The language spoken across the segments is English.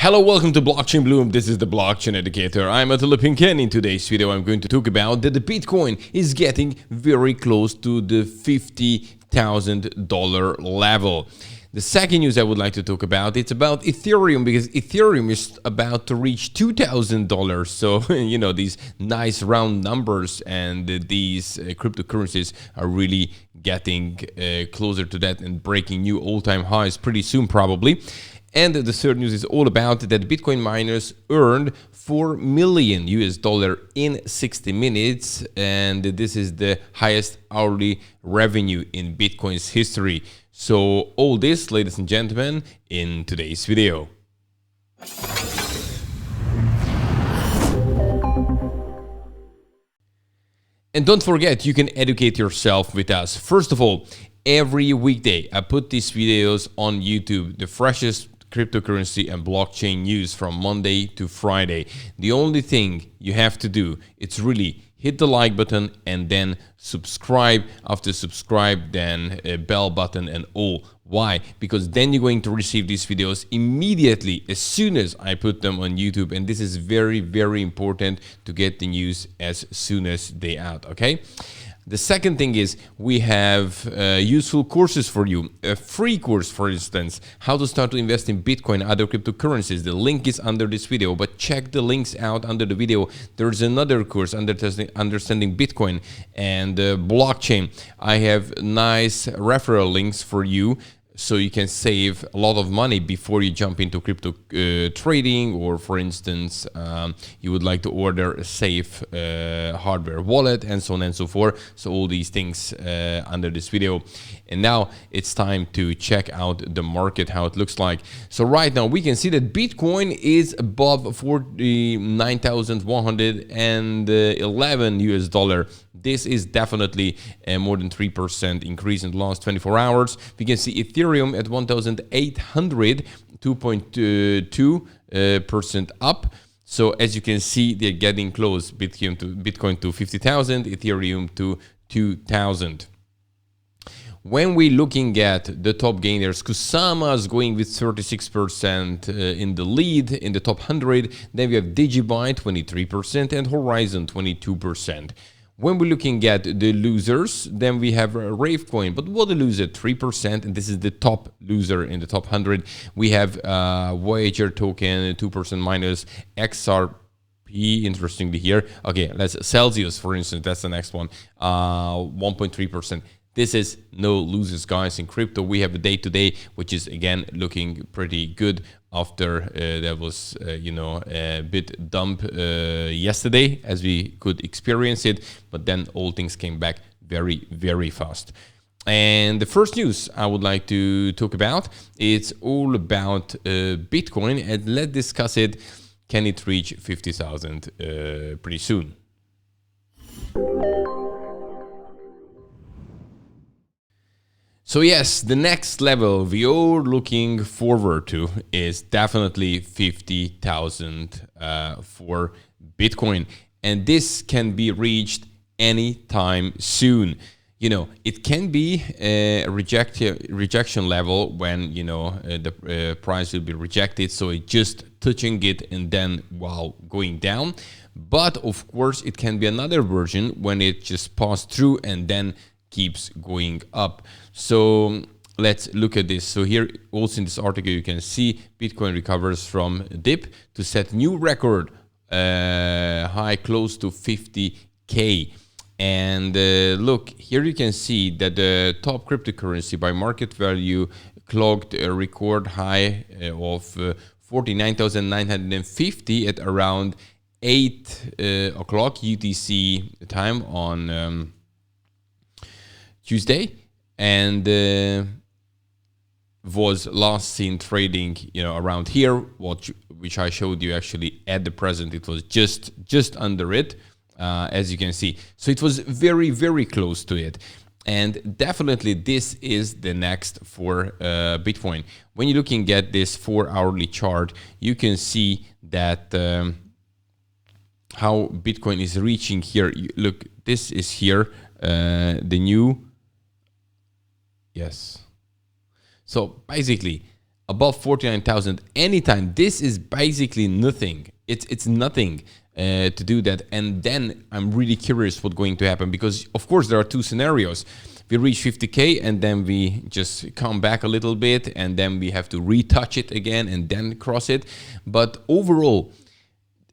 Hello, welcome to Blockchain Bloom. This is the Blockchain Educator. I'm Attila Pinken. In today's video, I'm going to talk about that the Bitcoin is getting very close to the $50,000 level. The second news I would like to talk about, it's about Ethereum, because Ethereum is about to reach $2,000. So, these nice round numbers and these cryptocurrencies are really getting closer to that and breaking new all-time highs pretty soon, probably. And the third news is all about that Bitcoin miners earned $4 million in 60 minutes. And this is the highest hourly revenue in Bitcoin's history. So all this, ladies and gentlemen, in today's video. And don't forget, you can educate yourself with us. First of all, every weekday I put these videos on YouTube, the freshest cryptocurrency and blockchain news from Monday to Friday. The only thing you have to do, it's really hit the like button and then subscribe. After subscribe, then a bell button and all. Why? Because then you're going to receive these videos immediately as soon as I put them on YouTube. And this is very, very important to get the news as soon as they out, okay? The second thing is we have useful courses for you. A free course, for instance, how to start to invest in Bitcoin, other cryptocurrencies. The link is under this video, but check the links out under the video. There's another course, Understanding Bitcoin and Blockchain. I have nice referral links for you, so you can save a lot of money before you jump into crypto trading, or for instance, you would like to order a safe hardware wallet and so on and so forth. So all these things under this video. And now it's time to check out the market, how it looks like. So right now we can see that Bitcoin is above 49,111 US dollar. This is definitely more than 3% increase in the last 24 hours. We can see Ethereum at 1,800, 2.2% up. So as you can see, they're getting close. Bitcoin to 50,000, Ethereum to 2,000. When we're looking at the top gainers, Kusama is going with 36% in the lead in the top 100. Then we have Digibyte 23% and Horizon 22%. When we're looking at the losers, then we have Ravecoin, but what a loser, 3%, and this is the top loser in the top 100. We have Voyager token, 2% minus, XRP, interestingly here. Okay, let's Celsius, for instance, that's the next one, 1.3%. This is no losers, guys. In crypto, we have a day-to-day, which is, again, looking pretty good after there was, a bit dump yesterday, as we could experience it. But then all things came back very, very fast. And the first news I would like to talk about, it's all about Bitcoin. And let's discuss it. Can it reach 50,000 pretty soon? So yes, the next level we are looking forward to is definitely 50,000 for Bitcoin. And this can be reached anytime soon. It can be a rejection level when, the price will be rejected. So it's just touching it and then, going down. But of course, it can be another version when it just passed through and then keeps going up. So let's look at this. So here also in this article you can see Bitcoin recovers from dip to set new record high close to 50K. And look, here you can see that the top cryptocurrency by market value clocked a record high of 49,950 at around 8 o'clock UTC time on Tuesday, and was last seen trading, around here, which I showed you actually at the present. It was just under it, as you can see. So it was very, very close to it. And definitely this is the next for Bitcoin. When you're looking at this 4-hourly chart, you can see that how Bitcoin is reaching here. Look, this is here, the new. Yes. So basically, above 49,000 anytime. This is basically nothing. It's nothing to do that. And then I'm really curious what's going to happen, because of course there are two scenarios. We reach 50K and then we just come back a little bit and then we have to retouch it again and then cross it. But overall,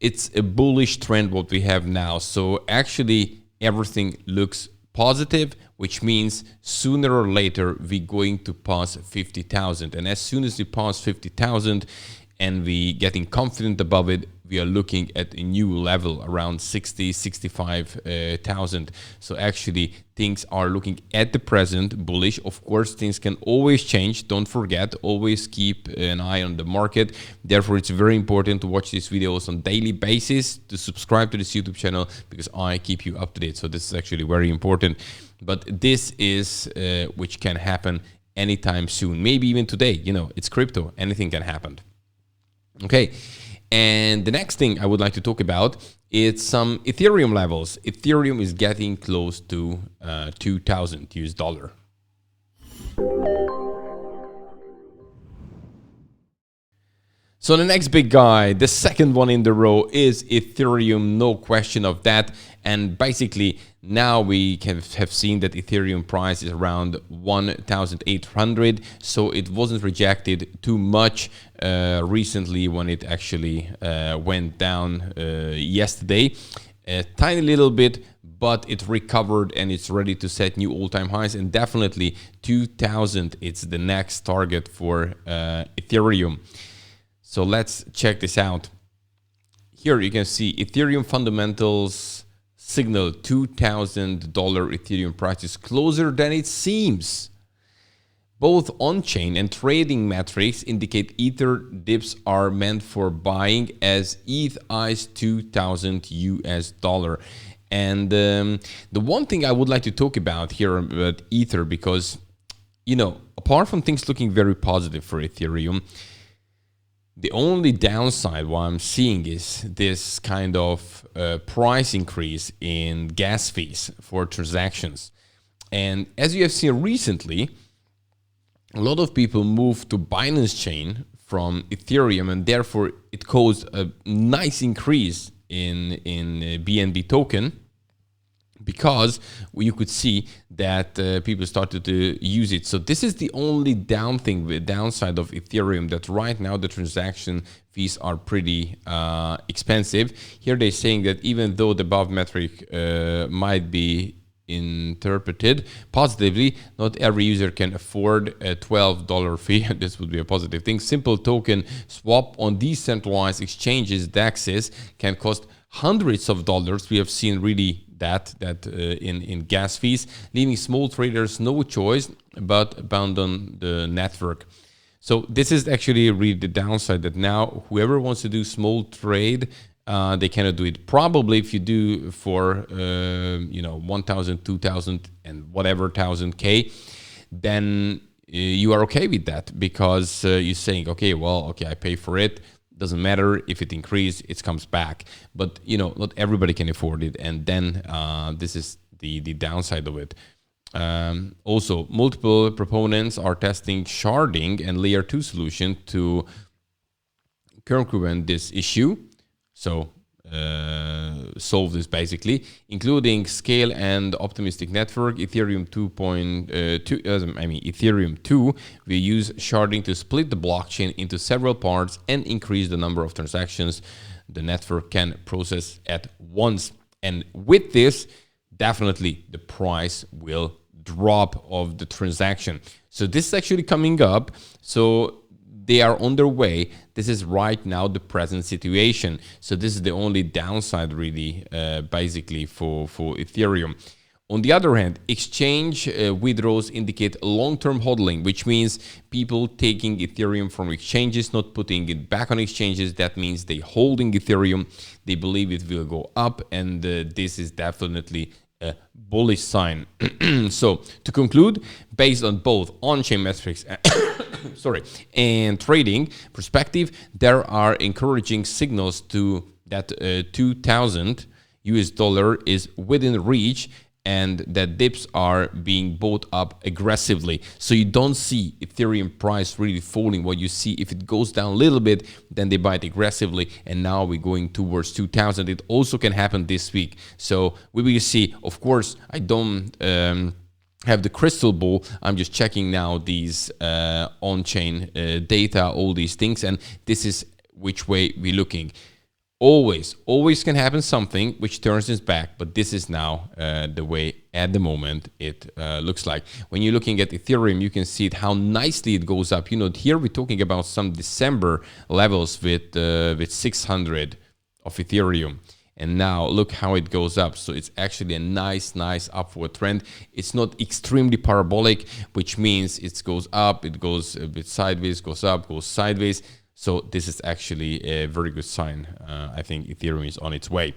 it's a bullish trend what we have now. So actually everything looks positive, which means sooner or later we're going to pass 50,000. And as soon as we pass 50,000 and we getting confident above it, we are looking at a new level around 60, 65,000. So actually things are looking at the present bullish. Of course, things can always change. Don't forget, always keep an eye on the market. Therefore, it's very important to watch these videos on daily basis, to subscribe to this YouTube channel, because I keep you up to date. So this is actually very important. But this is which can happen anytime soon. Maybe even today, you know, it's crypto, anything can happen. Okay. And the next thing I would like to talk about is some Ethereum levels. Ethereum is getting close to 2,000 US dollar. So the next big guy, the second one in the row, is Ethereum, no question of that. And basically now we have seen that Ethereum price is around 1,800. So it wasn't rejected too much recently when it actually went down yesterday. A tiny little bit, but it recovered and it's ready to set new all-time highs. And definitely 2,000, it's the next target for Ethereum. So let's check this out. Here you can see Ethereum fundamentals signal $2,000 Ethereum price is closer than it seems. Both on-chain and trading metrics indicate Ether dips are meant for buying as ETH eyes 2,000 US dollar. And the one thing I would like to talk about here about Ether, because, you know, apart from things looking very positive for Ethereum, the only downside what I'm seeing is this kind of price increase in gas fees for transactions. And as you have seen recently, a lot of people moved to Binance chain from Ethereum, and therefore it caused a nice increase in BNB token, because you could see that people started to use it. So this is the only downside of Ethereum, that right now the transaction fees are pretty expensive. Here they're saying that even though the above metric might be interpreted positively, not every user can afford a $12 fee. This would be a positive thing. Simple token swap on decentralized exchanges, DEXs, can cost hundreds of dollars. We have seen really that in gas fees, leaving small traders no choice but abandon the network. So this is actually really the downside, that now whoever wants to do small trade, they cannot do it. Probably if you do for 1,000, 2,000 and whatever thousand K, then you are okay with that, because you're saying, okay, I pay for it. Doesn't matter if it increases, it comes back. But not everybody can afford it, and then this is the downside of it. Also, multiple proponents are testing sharding and layer 2 solution to circumvent this issue. So solve this basically, including scale and optimistic network. Ethereum 2.2, Ethereum 2, we use sharding to split the blockchain into several parts and increase the number of transactions the network can process at once. And with this, definitely the price will drop of the transaction. So this is actually coming up. So they are on their way. This is right now the present situation. So this is the only downside really, basically for Ethereum. On the other hand, exchange withdrawals indicate long-term hodling, which means people taking Ethereum from exchanges, not putting it back on exchanges. That means they holding Ethereum. They believe it will go up, and this is definitely a bullish sign. So to conclude, based on both on-chain metrics and trading perspective, there are encouraging signals to that 2,000 US dollar is within reach, and that dips are being bought up aggressively. So you don't see Ethereum price really falling. What you see, if it goes down a little bit, then they buy it aggressively, and now we're going towards 2000. It also can happen this week. So we will see. Of course, I don't have the crystal ball. I'm just checking now these on-chain data, all these things, and this is which way we're looking. Always can happen something which turns its back, but this is now the way at the moment it looks like. When you're looking at Ethereum, you can see it, how nicely it goes up. You know, here we're talking about some December levels with 600 of Ethereum. And now look how it goes up. So it's actually a nice upward trend. It's not extremely parabolic, which means it goes up, it goes a bit sideways, goes up, goes sideways. So this is actually a very good sign. I think Ethereum is on its way.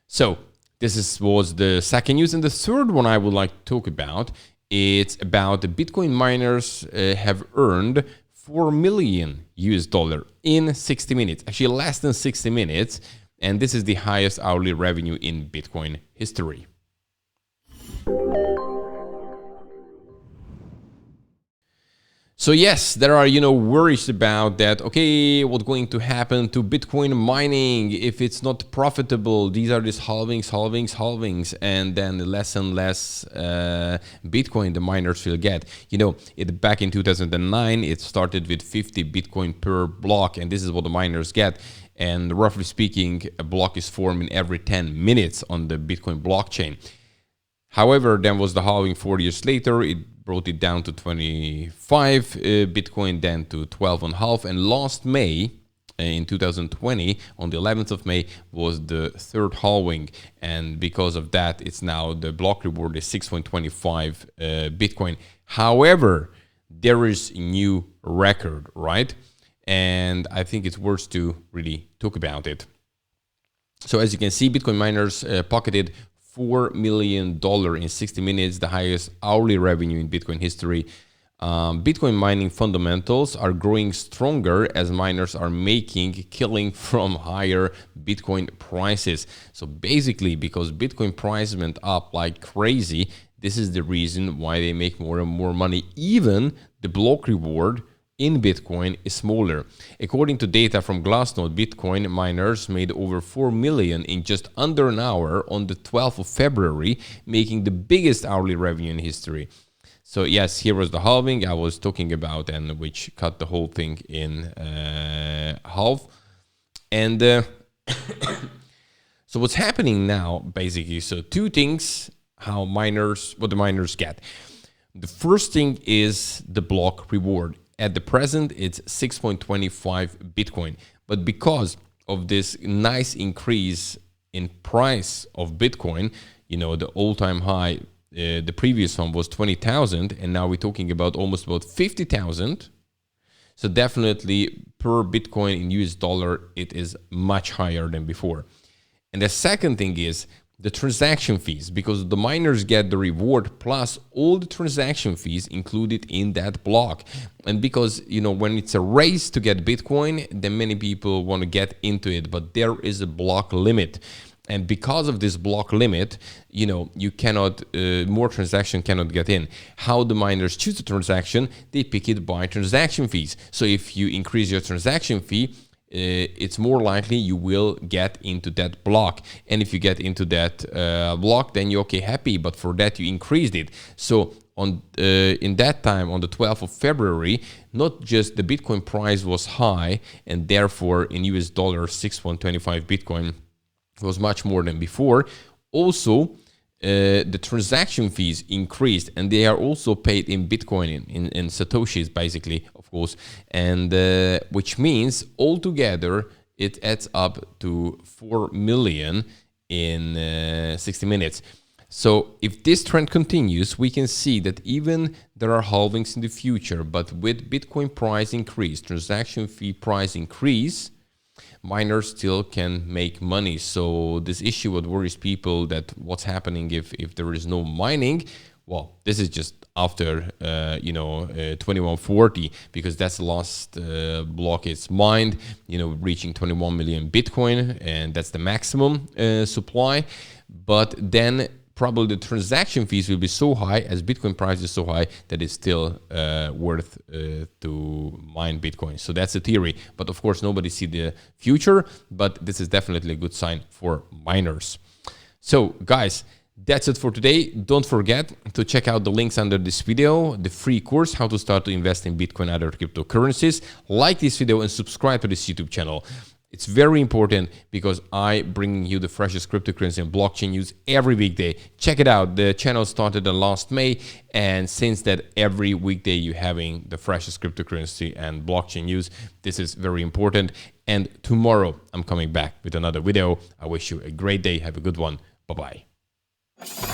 So this was the second news. And the third one I would like to talk about, it's about the Bitcoin miners have earned $4 million in 60 minutes, actually less than 60 minutes. And this is the highest hourly revenue in Bitcoin history. So yes, there are, worries about that. Okay, what's going to happen to Bitcoin mining if it's not profitable? These are just halvings, and then less and less Bitcoin the miners will get. Back in 2009, it started with 50 Bitcoin per block, and this is what the miners get. And roughly speaking, a block is formed in every 10 minutes on the Bitcoin blockchain. However, then was the halving 4 years later. It brought it down to 25 Bitcoin, then to 12.5. And last May, in 2020, on the 11th of May, was the third halving. And because of that, it's now the block reward is 6.25 Bitcoin. However, there is a new record, right? And I think it's worth to really talk about it. So as you can see, Bitcoin miners pocketed $4 million in 60 minutes, the highest hourly revenue in Bitcoin history. Bitcoin mining fundamentals are growing stronger as miners are making killing from higher Bitcoin prices. So basically, because Bitcoin price went up like crazy, this is the reason why they make more and more money. Even the block reward in Bitcoin is smaller. According to data from Glassnode, Bitcoin miners made over 4 million in just under an hour on the 12th of February, making the biggest hourly revenue in history. So yes, here was the halving I was talking about, and which cut the whole thing in half. And so what's happening now, basically, so two things, what the miners get. The first thing is the block reward. At the present, it's 6.25 Bitcoin. But because of this nice increase in price of Bitcoin, the all-time high, the previous one was 20,000, and now we're talking about almost about 50,000. So definitely per Bitcoin in US dollar, it is much higher than before. And the second thing is the transaction fees, because the miners get the reward plus all the transaction fees included in that block. And because, when it's a race to get Bitcoin, then many people want to get into it, but there is a block limit. And because of this block limit, you cannot, more transaction cannot get in. How the miners choose the transaction? They pick it by transaction fees. So if you increase your transaction fee, it's more likely you will get into that block. And if you get into that block, then you're okay, happy. But for that, you increased it. So in that time, on the 12th of February, not just the Bitcoin price was high, and therefore in US dollars, 6.25 Bitcoin was much more than before. Also, the transaction fees increased, and they are also paid in Bitcoin, in Satoshis, basically, of course, and which means altogether it adds up to 4 million in 60 minutes. So if this trend continues, we can see that even there are halvings in the future, but with Bitcoin price increase, transaction fee price increase, miners still can make money. So this issue what worries people, that what's happening if there is no mining, well, this is just after 2140, because that's the last block is mined, reaching 21 million Bitcoin, and that's the maximum supply. But then probably the transaction fees will be so high as Bitcoin price is so high that it's still worth to mine Bitcoin. So that's the theory. But of course, nobody see the future, but this is definitely a good sign for miners. So guys, that's it for today. Don't forget to check out the links under this video, the free course, how to start to invest in Bitcoin and other cryptocurrencies. Like this video and subscribe to this YouTube channel. It's very important because I bring you the freshest cryptocurrency and blockchain news every weekday. Check it out. The channel started in last May, and since that, every weekday you're having the freshest cryptocurrency and blockchain news. This is very important. And tomorrow I'm coming back with another video. I wish you a great day. Have a good one. Bye-bye.